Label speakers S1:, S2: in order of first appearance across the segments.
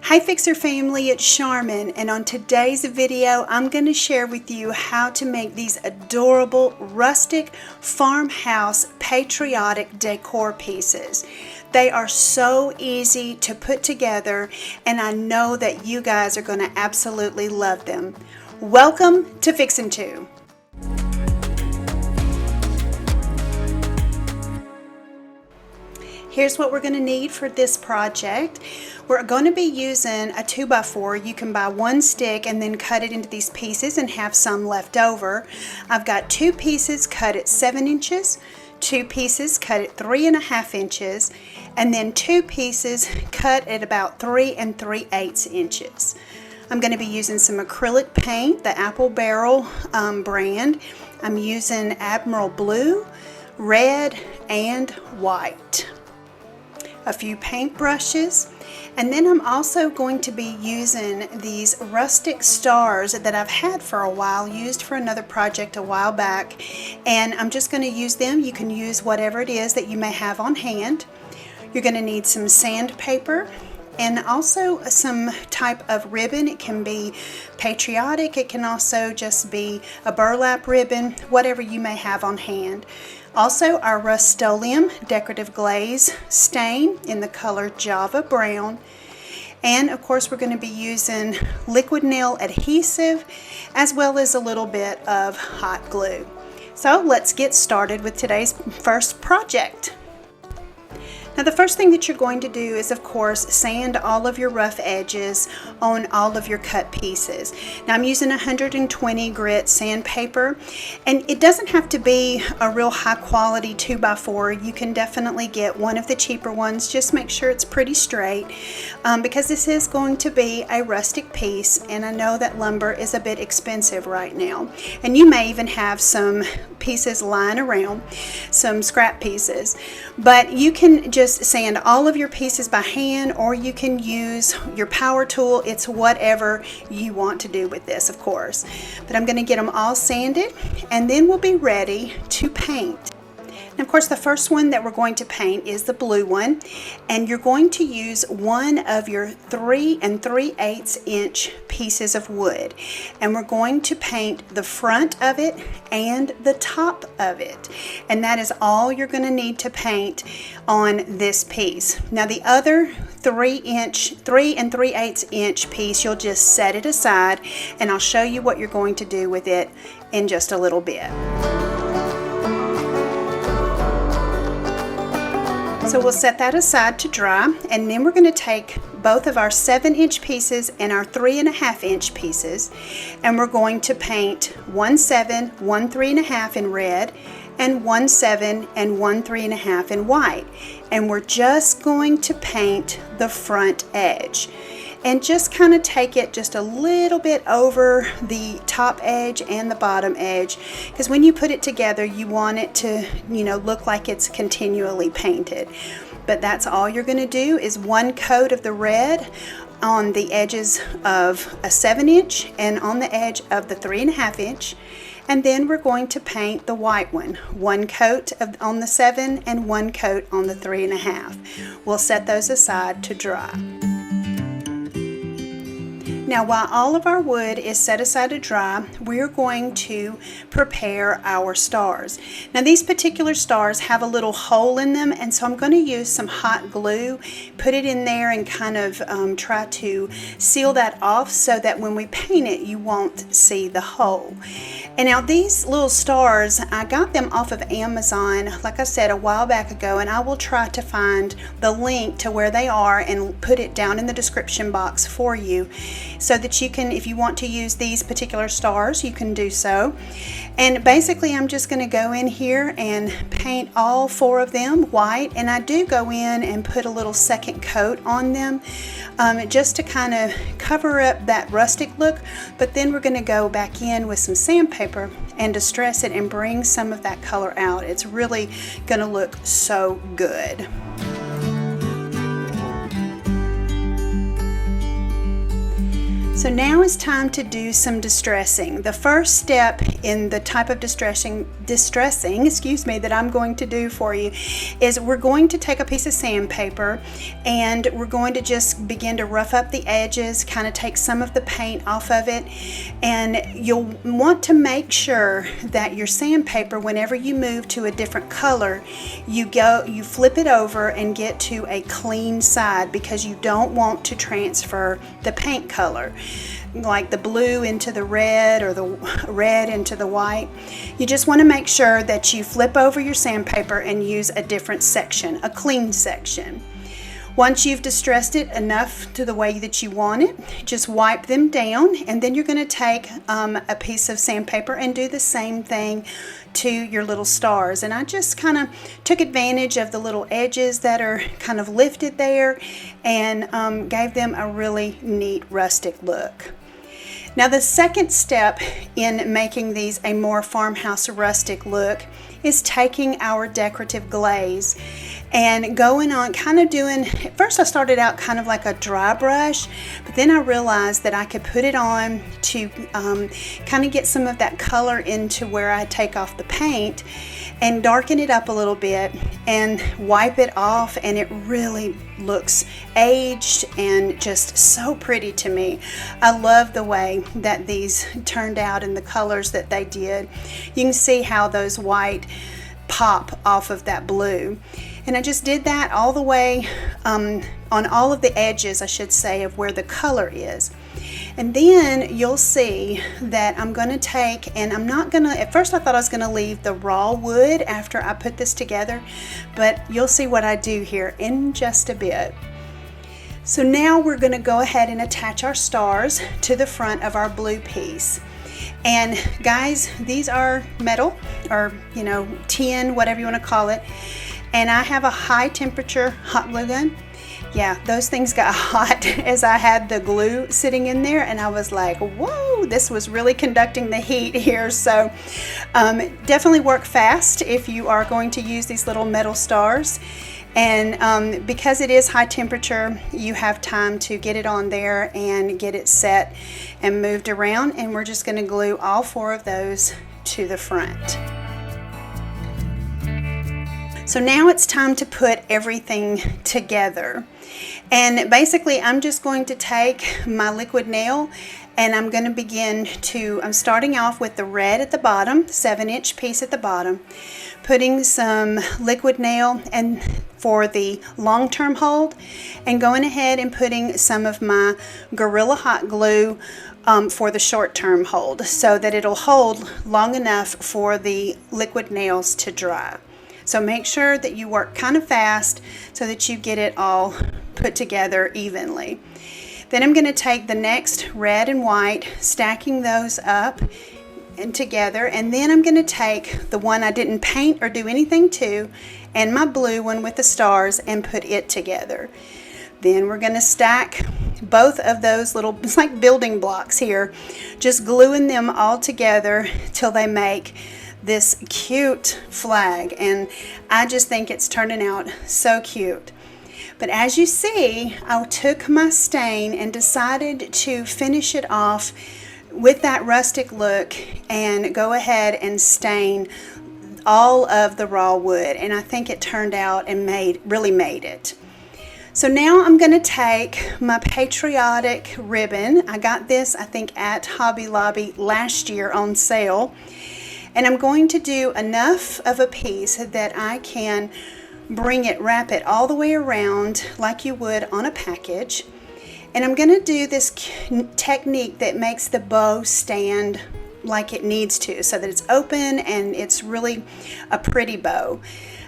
S1: Hi Fixer family, it's Charmin, and on today's video I'm going to share with you how to make these adorable rustic farmhouse patriotic decor pieces. They are so easy to put together and I know that you guys are going to absolutely love them. Welcome to Fixin' 2. Here's what we're going to need for this project. We're going to be using a 2x4. You can buy one stick and then cut it into these pieces and have some left over. I've got 2 pieces cut at 7 inches, 2 pieces cut at 3.5 inches, and then 2 pieces cut at about 3 3/8 inches. I'm going to be using some acrylic paint, the Apple Barrel brand. I'm using Admiral Blue, red, and white. A few paint brushes, and then I'm also going to be using these rustic stars that I've had for a while, used for another project a while back, and I'm just going to use them. You can use whatever it is that you may have on hand. You're going to need some sandpaper and also some type of ribbon. It can be patriotic, it can also just be a burlap ribbon, whatever you may have on hand. Also our Rust-Oleum decorative glaze stain in the color Java Brown. And of course we're going to be using liquid nail adhesive as well as a little bit of hot glue. So let's get started with today's first project. Now the first thing that you're going to do is of course sand all of your rough edges on all of your cut pieces. Now I'm using 120 grit sandpaper, and it doesn't have to be a real high quality 2x4. You can definitely get one of the cheaper ones. Just make sure it's pretty straight because this is going to be a rustic piece, and I know that lumber is a bit expensive right now, and you may even have some pieces lying around, some scrap pieces, but you can just sand all of your pieces by hand, or you can use your power tool. It's whatever you want to do with this, of course. But I'm going to get them all sanded, and then we'll be ready to paint. And of course the first one that we're going to paint is the blue one, and you're going to use one of your 3 3/8 inch pieces of wood, and we're going to paint the front of it and the top of it, and that is all you're going to need to paint on this piece. Now the other 3 3/8 inch piece, you'll just set it aside, and I'll show you what you're going to do with it in just a little bit. So we'll set that aside to dry, and then we're going to take both of our 7-inch pieces and our 3.5 inch pieces, and we're going to paint 1 7, 1 3.5 in red, and 1 7 and 1 3.5 in white. And we're just going to paint the front edge, and just kind of take it just a little bit over the top edge and the bottom edge, because when you put it together you want it to, look like it's continually painted. But that's all you're going to do is one coat of the red on the edges of a 7-inch and on the edge of the 3.5 inch, and then we're going to paint the white one coat on the 7 and one coat on the 3.5. We'll set those aside to dry. Now while all of our wood is set aside to dry, we're going to prepare our stars. Now these particular stars have a little hole in them, and so I'm going to use some hot glue, put it in there, and kind of try to seal that off so that when we paint it you won't see the hole. And now these little stars, I got them off of Amazon, like I said, a while back ago, and I will try to find the link to where they are and put it down in the description box for you, so that you can, if you want to use these particular stars, you can do so. And basically I'm just going to go in here and paint all 4 of them white, and I do go in and put a little second coat on them just to kind of cover up that rustic look, but then we're going to go back in with some sandpaper and distress it and bring some of that color out. It's really going to look so good. So now it's time to do some distressing. The first step in the type of distressing, that I'm going to do for you is we're going to take a piece of sandpaper and we're going to just begin to rough up the edges, kind of take some of the paint off of it. And you'll want to make sure that your sandpaper, whenever you move to a different color, you flip it over and get to a clean side, because you don't want to transfer the paint color, like the blue into the red or the red into the white. You just want to make sure that you flip over your sandpaper and use a different section, a clean section. Once you've distressed it enough to the way that you want it, just wipe them down, and then you're going to take a piece of sandpaper and do the same thing to your little stars. And I just kind of took advantage of the little edges that are kind of lifted there and gave them a really neat rustic look. Now the second step in making these a more farmhouse rustic look is taking our decorative glaze and going on kind of doing, at first I started out kind of like a dry brush, but then I realized that I could put it on to kind of get some of that color into where I take off the paint and darken it up a little bit and wipe it off, and it really looks aged and just so pretty to me. I love the way that these turned out and the colors that they did. You can see how those white pop off of that blue. And I just did that all the way on all of the edges, I should say, of where the color is. And then you'll see that I'm going to take, and I'm not going to, at first I thought I was going to leave the raw wood after I put this together, but you'll see what I do here in just a bit. So now we're going to go ahead and attach our stars to the front of our blue piece. And guys, these are metal, or tin, whatever you want to call it. And I have a high temperature hot glue gun. Yeah, those things got hot as I had the glue sitting in there, and I was like, whoa, this was really conducting the heat here. So definitely work fast if you are going to use these little metal stars. And because it is high temperature, you have time to get it on there and get it set and moved around. And we're just going to glue all 4 of those to the front. So now it's time to put everything together. And basically I'm just going to take my liquid nail and I'm going to begin to, I'm starting off with the red at the bottom, 7-inch piece at the bottom, putting some liquid nail and for the long-term hold, and going ahead and putting some of my Gorilla Hot Glue for the short-term hold, so that it'll hold long enough for the liquid nails to dry. So make sure that you work kind of fast so that you get it all put together evenly. Then I'm going to take the next red and white, stacking those up and together, and then I'm going to take the one I didn't paint or do anything to, and my blue one with the stars, and put it together. Then we're going to stack both of those little, it's like building blocks here, just gluing them all together till they make this cute flag, and I just think it's turning out so cute. But as you see, I took my stain and decided to finish it off with that rustic look and go ahead and stain all of the raw wood, and I think it turned out and really made it. So now I'm going to take my Patriotic ribbon. I got this, I think, at Hobby Lobby last year on sale. And I'm going to do enough of a piece that I can wrap it all the way around like you would on a package. And I'm going to do this technique that makes the bow stand like it needs to, so that it's open and it's really a pretty bow.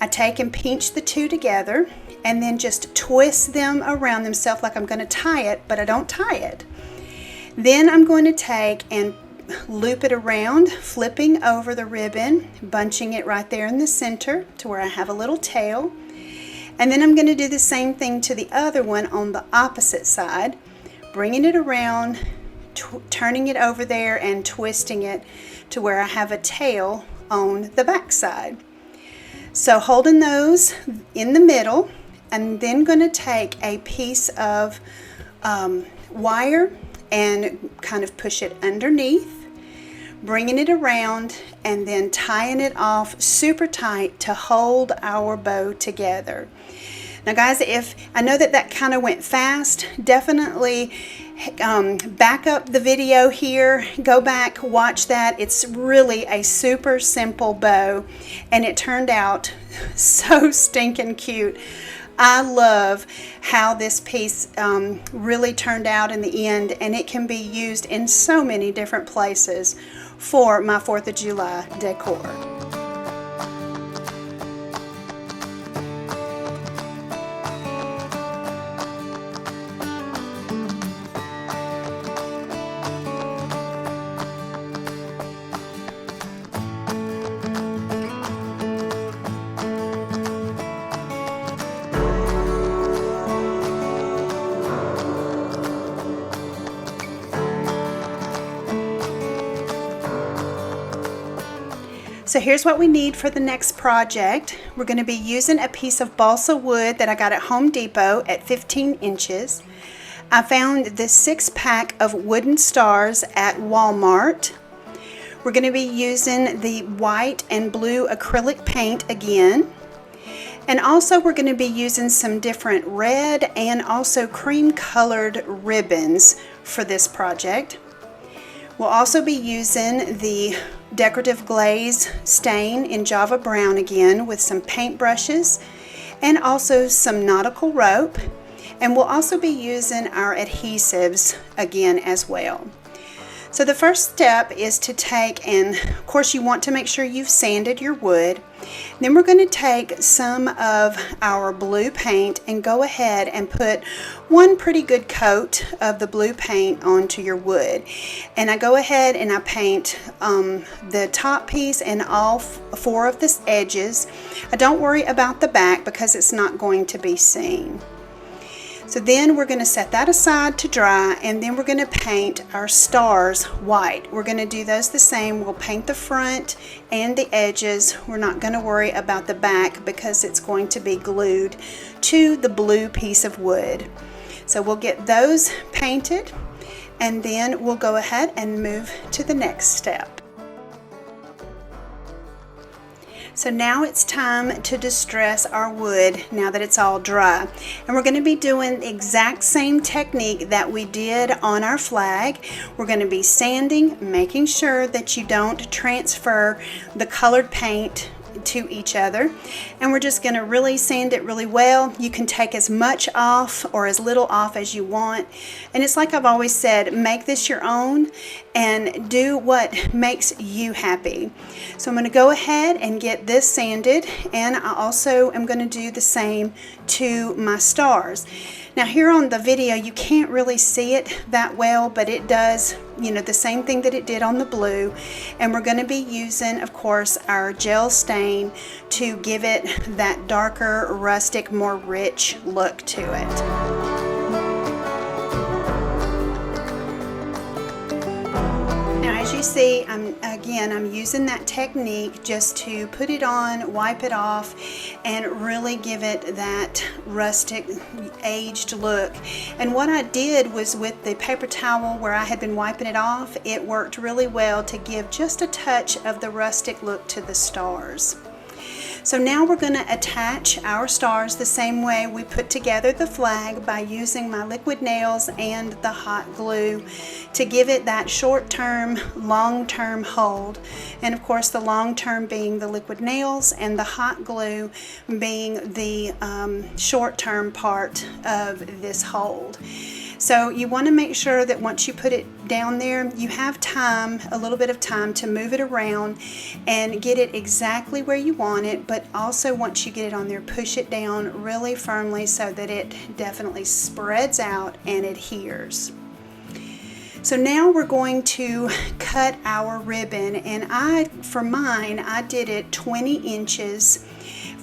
S1: I take and pinch the 2 together and then just twist them around themselves like I'm going to tie it, but I don't tie it. Then I'm going to take and loop it around, flipping over the ribbon, bunching it right there in the center to where I have a little tail. And then I'm going to do the same thing to the other one on the opposite side, bringing it around, turning it over there and twisting it to where I have a tail on the back side. So holding those in the middle, and then going to take a piece of wire and kind of push it underneath, bringing it around, and then tying it off super tight to hold our bow together. Now guys, if I know that kind of went fast, definitely back up the video here, go back, watch that. It's really a super simple bow, and it turned out so stinking cute. I love how this piece really turned out in the end, and it can be used in so many different places for my 4th of July decor. So here's what we need for the next project. We're going to be using a piece of balsa wood that I got at Home Depot at 15 inches. I found this 6-pack of wooden stars at Walmart. We're going to be using the white and blue acrylic paint again. And also we're going to be using some different red and also cream colored ribbons for this project. We'll also be using the decorative glaze stain in Java Brown again with some paint brushes and also some nautical rope, and we'll also be using our adhesives again as well. So the first step is to take, and of course you want to make sure you've sanded your wood. Then we're going to take some of our blue paint and go ahead and put one pretty good coat of the blue paint onto your wood. And I go ahead and I paint the top piece and all 4 of the edges. I don't worry about the back because it's not going to be seen. So then we're going to set that aside to dry, and then we're going to paint our stars white. We're going to do those the same. We'll paint the front and the edges. We're not going to worry about the back because it's going to be glued to the blue piece of wood. So we'll get those painted, and then we'll go ahead and move to the next step. So now it's time to distress our wood now that it's all dry. And we're going to be doing the exact same technique that we did on our flag. We're going to be sanding, making sure that you don't transfer the colored paint to each other, and we're just going to really sand it really well. You can take as much off or as little off as you want, and it's like I've always said, make this your own and do what makes you happy. So I'm going to go ahead and get this sanded, and I also am going to do the same to my stars. Now here on the video you can't really see it that well, but it does, you know, the same thing that it did on the blue. And we're going to be using, of course, our gel stain to give it that darker, rustic, more rich look to it. As you see, I'm using that technique just to put it on, wipe it off, and really give it that rustic, aged look. And what I did was with the paper towel where I had been wiping it off, it worked really well to give just a touch of the rustic look to the stars. So now we're going to attach our stars the same way we put together the flag by using my liquid nails and the hot glue to give it that short-term, long-term hold. And of course the long-term being the liquid nails and the hot glue being the short-term part of this hold. So you want to make sure that once you put it down there, you have time, a little bit of time to move it around and get it exactly where you want it, but also once you get it on there, push it down really firmly so that it definitely spreads out and adheres. So now we're going to cut our ribbon, and for mine, I did it 20 inches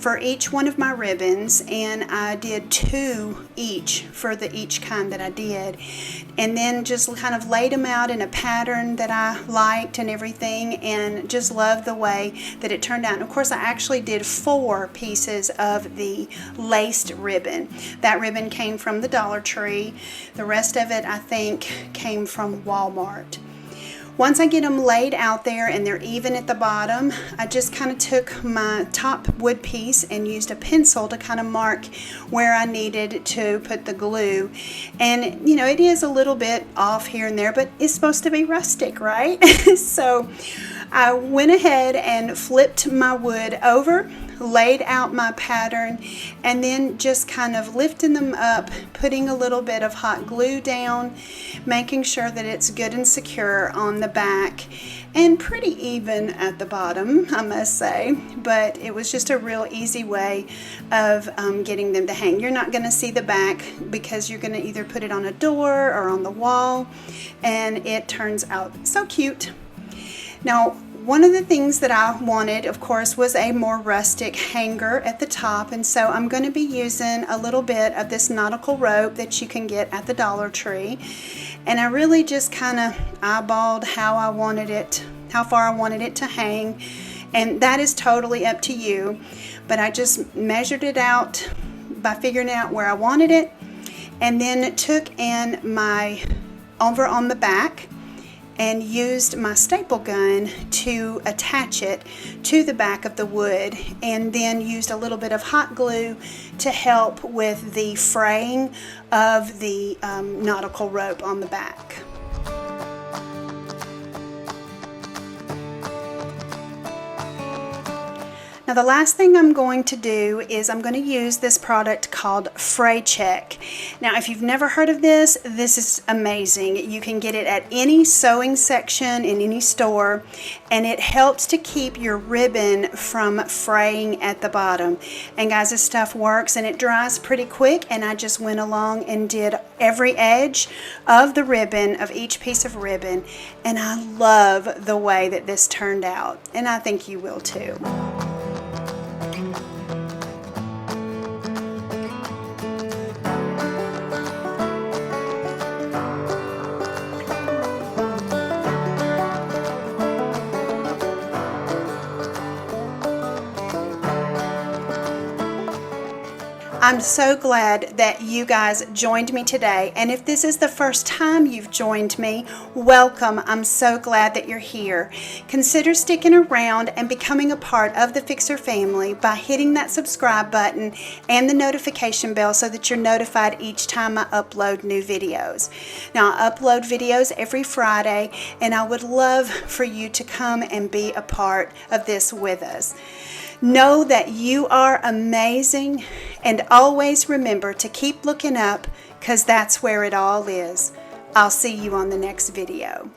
S1: for each one of my ribbons, and I did 2 each for each kind that I did, and then just kind of laid them out in a pattern that I liked and everything, and just loved the way that it turned out. And of course I actually did 4 pieces of the laced ribbon. That ribbon came from the Dollar Tree. The rest of it I think came from Walmart. Once I get them laid out there and they're even at the bottom, I just kind of took my top wood piece and used a pencil to kind of mark where I needed to put the glue. And you know, it is a little bit off here and there, but it's supposed to be rustic, right? So I went ahead and flipped my wood over, laid out my pattern, and then just kind of lifting them up, putting a little bit of hot glue down, making sure that it's good and secure on the back and pretty even at the bottom, I must say. But it was just a real easy way of getting them to hang. You're not going to see the back because you're going to either put it on a door or on the wall, and it turns out so cute. Now, one of the things that I wanted, of course, was a more rustic hanger at the top, and so I'm going to be using a little bit of this nautical rope that you can get at the Dollar Tree. And I really just kind of eyeballed how I wanted it, how far I wanted it to hang, and that is totally up to you. But I just measured it out by figuring out where I wanted it, and then took in my over on the back and used my staple gun to attach it to the back of the wood, and then used a little bit of hot glue to help with the fraying of the nautical rope on the back. Now the last thing I'm going to do is I'm going to use this product called Fray Check. Now if you've never heard of this, this is amazing. You can get it at any sewing section in any store, and it helps to keep your ribbon from fraying at the bottom. And guys, this stuff works and it dries pretty quick, and I just went along and did every edge of the ribbon, of each piece of ribbon, and I love the way that this turned out, and I think you will too. I'm so glad that you guys joined me today, and if this is the first time you've joined me, welcome. I'm so glad that you're here. Consider sticking around and becoming a part of the Fixer family by hitting that subscribe button and the notification bell so that you're notified each time I upload new videos. Now, I upload videos every Friday, and I would love for you to come and be a part of this with us. Know that you are amazing, and always remember to keep looking up, because that's where it all is. I'll see you on the next video.